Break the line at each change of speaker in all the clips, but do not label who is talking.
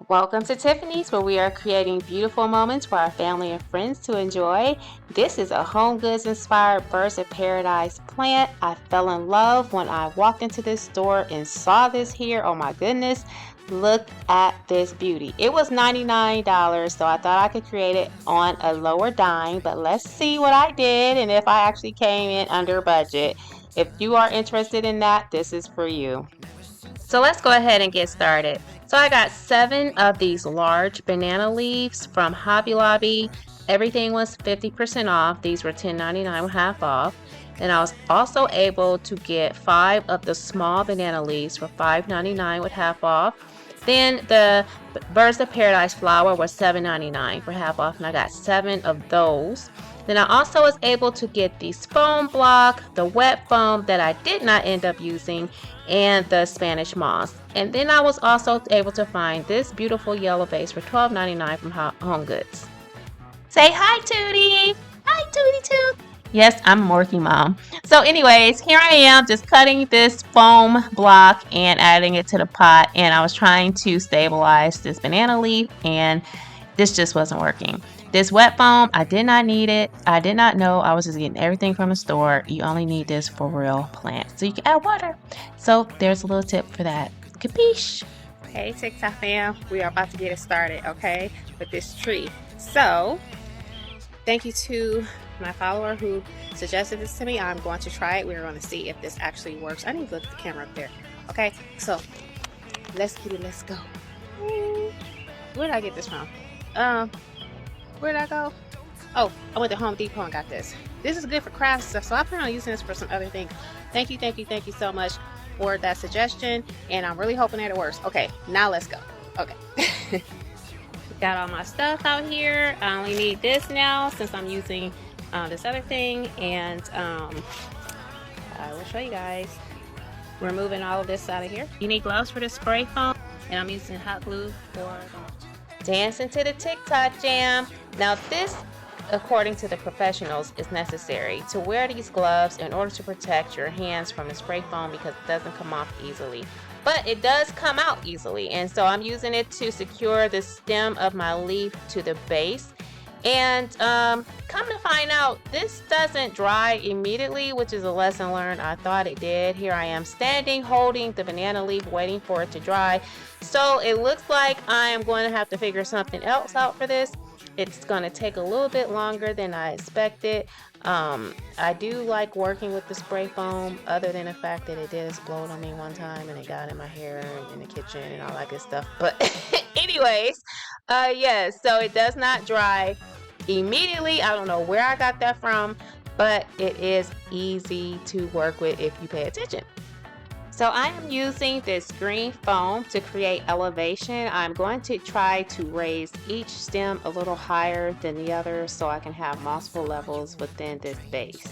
Welcome to Tiffany's, where we are creating beautiful moments for our family and friends to enjoy. This is a HomeGoods Inspired Birds of Paradise plant. I fell in love when I walked into this store and saw this here. Oh my goodness, look at this beauty. It was $99, so I thought I could create it on a lower dime, but let's see what I did and if I actually came in under budget. If you are interested in that, this is for you. So let's go ahead and get started. So I got 7 of these large banana leaves from Hobby Lobby. Everything was 50% off. These were $10.99 with half off. And I was also able to get 5 of the small banana leaves for $5.99 with half off. Then the Birds of Paradise flower was $7.99 for half off, and I got 7 of those. Then I also was able to get the foam block, the wet foam that I did not end up using, and the Spanish moss. And then I was also able to find this beautiful yellow vase for $12.99 from HomeGoods. Say hi, Tootie! Hi, Tootie Toot! Yes, I'm a working mom. So anyways, here I am just cutting this foam block and adding it to the pot, and I was trying to stabilize this banana leaf, and this just wasn't working. This wet foam, I did not need it. I did not know. I was just getting everything from the store. You only need this for real plants. So you can add water. So there's a little tip for that. Capiche? Hey TikTok fam, we are about to get it started, okay, with this tree. So thank you to my follower who suggested this to me. I'm going to try it. We're going to see if this actually works. I need to look at the camera up there. Okay, so let's get it. Let's go. Where did I get this from? Where did I go? Oh, I went to Home Depot and got this. This is good for craft stuff, so I plan on using this for some other things. Thank you so much for that suggestion, and I'm really hoping that it works. Okay, now let's go. Okay. Got all my stuff out here. I only need this now since I'm using this other thing, and I will show you guys. We're moving all of this out of here. You need gloves for the spray foam, and I'm using hot glue for dancing to the TikTok jam. Now this, according to the professionals, is necessary to wear these gloves in order to protect your hands from the spray foam because it doesn't come off easily. But it does come out easily, and so I'm using it to secure the stem of my leaf to the base. And come to find out, this doesn't dry immediately, which is a lesson learned. I thought it did. Here I am standing holding the banana leaf waiting for it to dry. So it looks like I am going to have to figure something else out for this. It's going to take a little bit longer than I expected. I do like working with the spray foam, other than the fact that it did explode on me one time and it got in my hair and in the kitchen and all that good stuff. But anyways, yes, so it does not dry immediately. I don't know where I got that from, but it is easy to work with if you pay attention. So I am using this green foam to create elevation. I'm going to try to raise each stem a little higher than the other so I can have multiple levels within this base.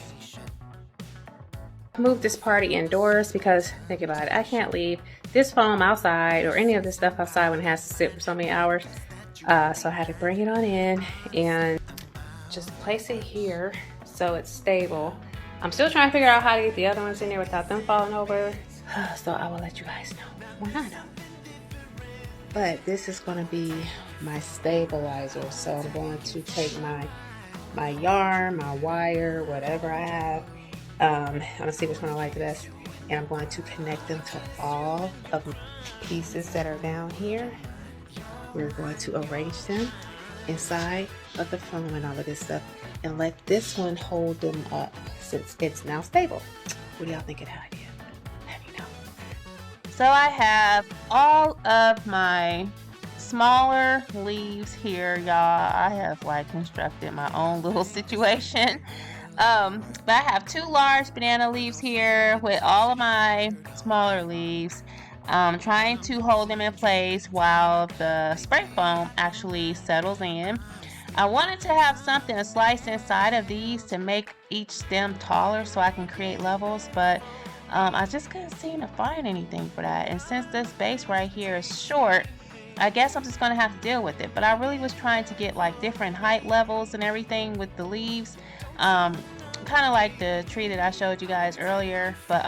Move this party indoors because, think about it, I can't leave this foam outside or any of this stuff outside when it has to sit for so many hours. So I had to bring it on in and just place it here so it's stable. I'm still trying to figure out how to get the other ones in there without them falling over. So I will let you guys know when I know. But this is going to be my stabilizer. So I'm going to take my yarn, my wire, whatever I have. I'm going to see which one I like the best. And I'm going to connect them to all of the pieces that are down here. We're going to arrange them inside of the foam and all of this stuff. And let this one hold them up since it's now stable. What do y'all think of that idea? So I have all of my smaller leaves here, y'all. I have like constructed my own little situation. But I have 2 large banana leaves here with all of my smaller leaves. Trying to hold them in place while the spray foam actually settles in. I wanted to have something to slice inside of these to make each stem taller so I can create levels, but I just couldn't seem to find anything for that. And since this base right here is short, I guess I'm just going to have to deal with it. But I really was trying to get like different height levels and everything with the leaves. Kind of like the tree that I showed you guys earlier. But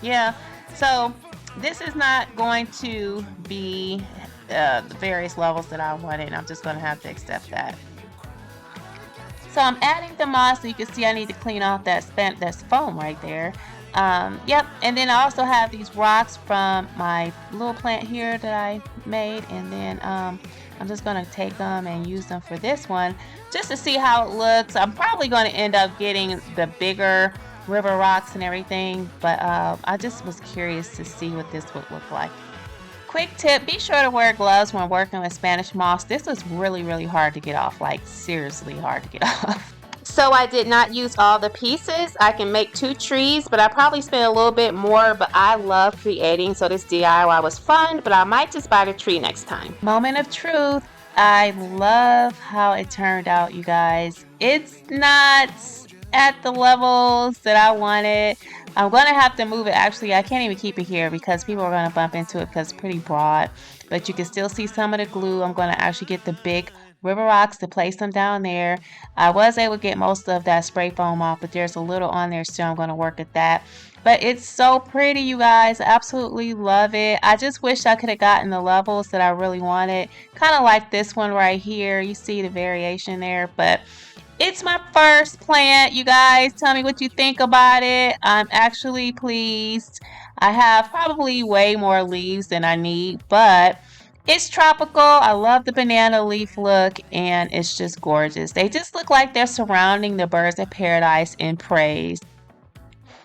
yeah, so this is not going to be the various levels that I wanted. I'm just going to have to accept that. So I'm adding the moss, so you can see I need to clean off that's foam right there. Yep, and then I also have these rocks from my little plant here that I made, and then I'm just gonna take them and use them for this one, just to see how it looks. I'm probably gonna end up getting the bigger river rocks and everything, but I just was curious to see what this would look like. Quick tip, be sure to wear gloves when working with Spanish moss. This was really, really hard to get off, like seriously hard to get off. So I did not use all the pieces. I can make 2 trees, but I probably spent a little bit more, but I love creating, so this DIY was fun, but I might just buy the tree next time. Moment of truth. I love how it turned out, you guys. It's not at the levels that I wanted. I'm going to have to move it. Actually, I can't even keep it here because people are going to bump into it because it's pretty broad. But you can still see some of the glue. I'm going to actually get the big river rocks to place them down there. I was able to get most of that spray foam off, but there's a little on there still. I'm going to work at that. But it's so pretty, you guys. I absolutely love it. I just wish I could have gotten the levels that I really wanted. Kind of like this one right here. You see the variation there, but it's my first plant, you guys. Tell me what you think about it. I'm actually pleased. I have probably way more leaves than I need, but it's tropical. I love the banana leaf look, and it's just gorgeous. They just look like they're surrounding the birds of paradise in praise.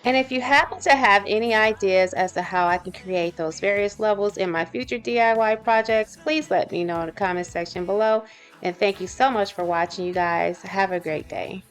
And if you happen to have any ideas as to how I can create those various levels in my future DIY projects, please let me know in the comment section below. And thank you so much for watching, you guys. Have a great day.